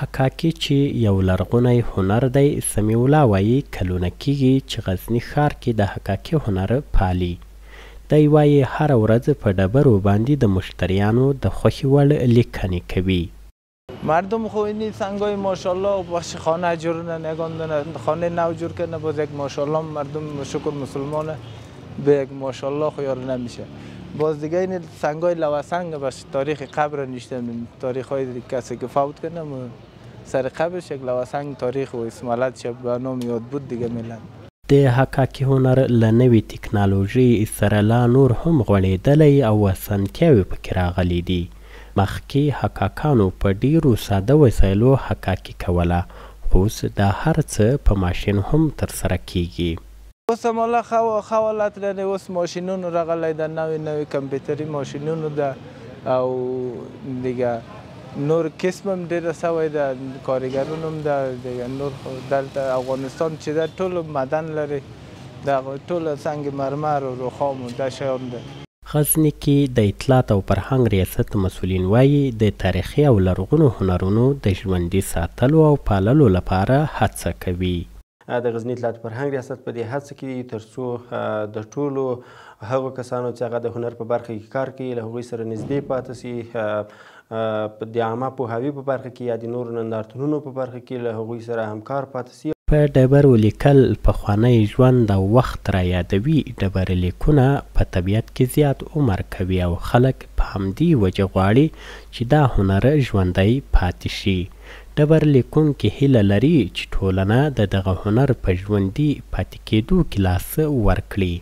حکاکي چې یو لرغونی هنر دی، سمیع الله وایي کلونه کیږي چې غزني ښار کې د حکاکي هنر پالي. دی وایي هره ورځ په ډبرو باندې د مشتریانو د خوښې وړ لیکنې کوي. مردم خو این سنگای ماشاءالله بخش خانه جور نگاندن، خانه نو جور کنه، باز یک ماشاءالله مردم شکر مسلمانه به یک ماشاءالله خیار نمیشه. باز دیگه این سنگای لوسنگ باش تاریخ قبر نشتن، تاریخ های کسی که فوت کنه سر قبرش یک لوسنگ تاریخ و اسمالت شب به نام یاد بود دیگه میلن. د حکاکي هنر له نوې تکنالوژۍ سره لا نور هم غوړېدلی او اسانتیاوې پکې راغلي دي. مخکې حکاکانو په ډیرو ساده وسایلو حکاکي کوله، خو اوس دا هر څه په ماشین هم ترسره کیږي. اوس هم الله حالت لري، اوس ماشینونو راغلی ده، نوې کمپیوټري ماشینونو ده او دیگه نور قسم هم ډېره سوی ده، کارګرونه هم ده دیگه. نور دلته افغانستان چې ده ټول معدن لري، د ټول سنگ مرمر و رخام و دا شیان ده. غزني کې د اطلاعات او فرهنګ ریاست مسؤلین وایي د تاریخي او لرغونو هنرونو د ژوندي ساتلو او پاللو لپاره هڅه کوي. د غزني اطلاعات فرهنګ ریاست په دې هڅه کې دی ترڅو د ټولو هغو کسانو چې هغه د هنر په برخه کې کار کوي له هغوی سره نږدې پاتې سي، د عامه پوهاوي په برخه کې یا د نورو نندارتونونو په برخه کې له هغوی سره همکار پاتې سي. په ډبرو لیکل پخوانی ژوند او وخت را یادوي. ډبرې لیکونه په طبیعت کې زیات عمر کوي او خلک په همدې وجه غواړي چې دا هنر ژوندی پاتې شي. ډبر لیکونکي هیله لري چې ټولنه د دغه هنر په ژوندي پاتې کېدو کې لاس ورکړي.